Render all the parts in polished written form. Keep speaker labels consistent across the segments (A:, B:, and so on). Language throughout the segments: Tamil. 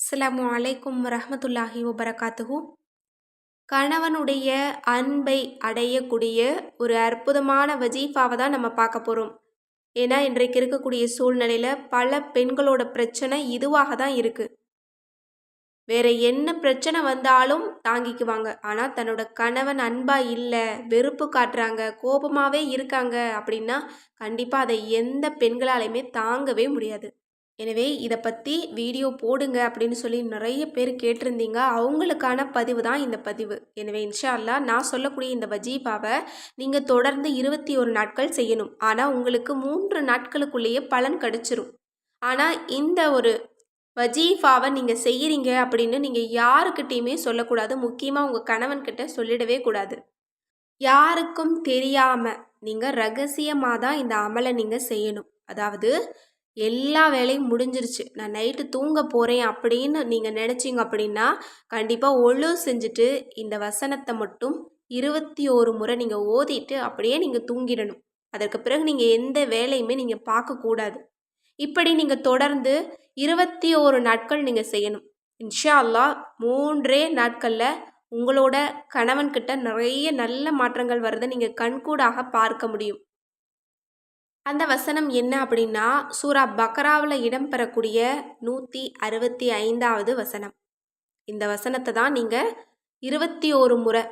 A: அஸ்ஸலாமு அலைக்கும் வரஹ்மத்துல்லாஹி வபரகாத்துஹு. கணவனுடைய அன்பை அடையக்கூடிய ஒரு அற்புதமான வஜீஃபாவை தான் நம்ம பார்க்க போகிறோம். ஏன்னா இன்றைக்கு இருக்கக்கூடிய சூழ்நிலையில் பல பெண்களோட பிரச்சனை இதுவாக தான் இருக்குது. வேற என்ன பிரச்சனை வந்தாலும் தாங்கிக்குவாங்க. ஆனால் தன்னோட கணவன் அன்பா இல்லை, வெறுப்பு காட்டுறாங்க, கோபமாகவே இருக்காங்க அப்படின்னா கண்டிப்பாக அதை எந்த பெண்களாலையுமே தாங்கவே முடியாது. எனவே இதை பற்றி வீடியோ போடுங்க அப்படின்னு சொல்லி நிறைய பேர் கேட்டிருந்தீங்க. அவங்களுக்கான பதிவு தான் இந்த பதிவு. எனவே இன்ஷா அல்லாஹ் நான் சொல்லக்கூடிய இந்த வஜீஃபாவை நீங்கள் தொடர்ந்து 21 நாட்கள் செய்யணும். ஆனால் உங்களுக்கு 3 நாட்களுக்குள்ளேயே பலன் கிடைச்சிரும். ஆனால் இந்த ஒரு வஜீஃபாவை நீங்கள் செய்கிறீங்க அப்படின்னு நீங்கள் யாருக்கிட்டேயுமே சொல்லக்கூடாது. முக்கியமாக உங்கள் கணவன்கிட்ட சொல்லிடவே கூடாது. யாருக்கும் தெரியாமல் நீங்கள் ரகசியமாக தான் இந்த அமலை நீங்கள் செய்யணும். அதாவது எல்லா வேலையும் முடிஞ்சிருச்சு, நான் நைட்டு தூங்க போகிறேன் அப்படின்னு நீங்கள் நினச்சிங்க அப்படின்னா கண்டிப்பாக ஒழு செஞ்சுட்டு இந்த வசனத்தை மட்டும் 21 முறை நீங்கள் ஓதிட்டு அப்படியே நீங்கள் தூங்கிடணும். அதற்கு பிறகு நீங்கள் எந்த வேலையுமே நீங்கள் பார்க்கக்கூடாது. இப்படி நீங்கள் தொடர்ந்து 21 நாட்கள் நீங்கள் செய்யணும். இன்ஷா அல்லாஹ் 3 நாட்களில் உங்களோட கணவன்கிட்ட நிறைய நல்ல மாற்றங்கள் வருதை நீங்கள் கண்கூடாக பார்க்க முடியும். அந்த வசனம் என்ன அப்படின்னா சூரா பக்ராவில் இடம்பெறக்கூடிய 165வது வசனம். இந்த வசனத்தை தான் நீங்கள் 21 முறை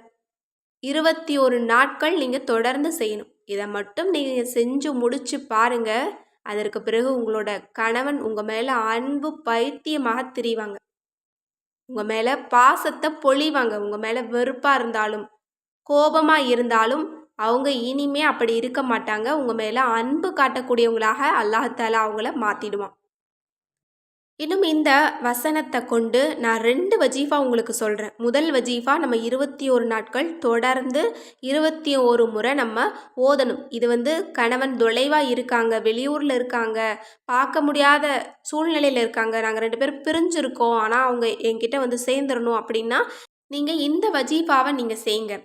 A: 21 நாட்கள் நீங்கள் தொடர்ந்து செய்யணும். இதை மட்டும் நீங்கள் செஞ்சு முடிச்சு பாருங்க. அதற்கு பிறகு உங்களோட கணவன் உங்கள் மேலே அன்பு பைத்தியமாக திரிவாங்க. உங்கள் மேலே பாசத்தை பொழிவாங்க. உங்கள் மேலே வெறுப்பாக இருந்தாலும் கோபமாக இருந்தாலும் அவங்க இனிமே அப்படி இருக்க மாட்டாங்க. உங்கள் மேலே அன்பு காட்டக்கூடியவங்களாக அல்லாஹ் தஆலா அவங்கள மாற்றிடுவான். இன்னும் இந்த வசனத்தை கொண்டு நான் 2 வஜீஃபா உங்களுக்கு சொல்கிறேன். முதல் வஜீஃபா நம்ம 21 நாட்கள் தொடர்ந்து 21 முறை நம்ம ஓதணும். இது கணவன் தொலைவாக இருக்காங்க, வெளியூரில் இருக்காங்க, பார்க்க முடியாத சூழ்நிலையில் இருக்காங்க, நாங்கள் 2 பேரும் பிரிஞ்சிருக்கோம், ஆனால் அவங்க என்கிட்ட சேர்ந்துடணும் அப்படின்னா நீங்கள் இந்த வஜீஃபாவை நீங்கள் செய்யுங்க.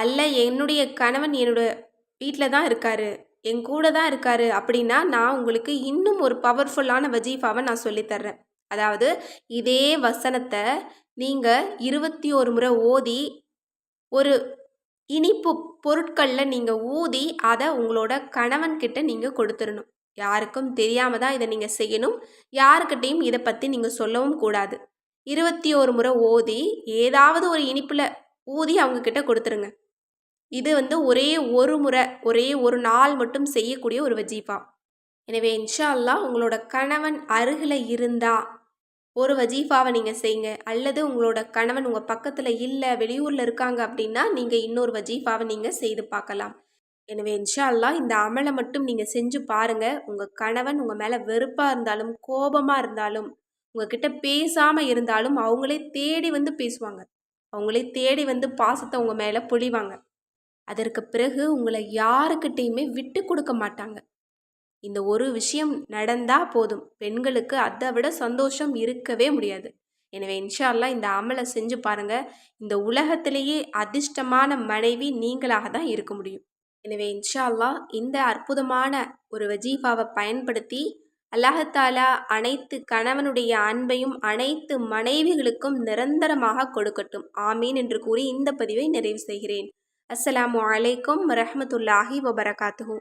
A: அல்ல என்னுடைய கணவன் என்னோட வீட்டில் தான் இருக்காரு, என் கூட தான் இருக்காரு அப்படின்னா நான் உங்களுக்கு இன்னும் ஒரு பவர்ஃபுல்லான வஜீஃபாவை நான் சொல்லித்தர்றேன். அதாவது இதே வசனத்தை நீங்கள் 21 முறை ஓதி ஒரு இனிப்பு பொருட்களில் நீங்கள் ஊதி அதை உங்களோட கணவன்கிட்ட நீங்கள் கொடுத்துடணும். யாருக்கும் தெரியாமல் தான் இதை நீங்கள் செய்யணும். யாருக்கிட்டையும் இதை பற்றி நீங்கள் சொல்லவும் கூடாது. 21 முறை ஓதி ஏதாவது ஒரு இனிப்பில் ஊதி அவங்கக்கிட்ட கொடுத்துருங்க. இது ஒரே ஒரு முறை, ஒரே ஒரு நாள் மட்டும் செய்யக்கூடிய ஒரு வஜீஃபா. எனவே இன்ஷா அல்லாஹ் உங்களோட கணவன் அருகில் இருந்தால் ஒரு வஜீஃபாவை நீங்கள் செய்யுங்க. அல்லது உங்களோட கணவன் உங்கள் பக்கத்தில் இல்லை, வெளியூரில் இருக்காங்க அப்படின்னா நீங்கள் இன்னொரு வஜீஃபாவை நீங்கள் செய்து பார்க்கலாம். எனவே இன்ஷா அல்லாஹ் இந்த அமலை மட்டும் நீங்கள் செஞ்சு பாருங்கள். உங்கள் கணவன் உங்கள் மேலே வெறுப்பாக இருந்தாலும் கோபமாக இருந்தாலும் உங்ககிட்ட பேசாமல் இருந்தாலும் அவங்களே தேடி பேசுவாங்க. அவங்களே தேடி பாசத்தை உங்கள் மேலே பொழிவாங்க. அதற்கு பிறகு உங்களை யாருக்கிட்டையுமே விட்டு கொடுக்க மாட்டாங்க. இந்த ஒரு விஷயம் நடந்தால் போதும், பெண்களுக்கு அதை விட சந்தோஷம் இருக்கவே முடியாது. எனவே இன்ஷா அல்லாஹ் இந்த அமலை செஞ்சு பாருங்கள். இந்த உலகத்திலேயே அதிர்ஷ்டமான மனைவி நீங்களாக தான் இருக்க முடியும். எனவே இன்ஷா அல்லாஹ் இந்த அற்புதமான ஒரு வஜீஃபாவை பயன்படுத்தி அல்லாஹ் தஆலா அனைத்து கணவனுடைய அன்பையும் அனைத்து மனைவிகளுக்கும் நிரந்தரமாக கொடுக்கட்டும். ஆமீன் என்று கூறி இந்த பதிவை நிறைவு செய்கிறேன். அஸ்ஸலாமு அலைக்கும் வரஹ்மத்துல்லாஹி வபரகாத்துஹு.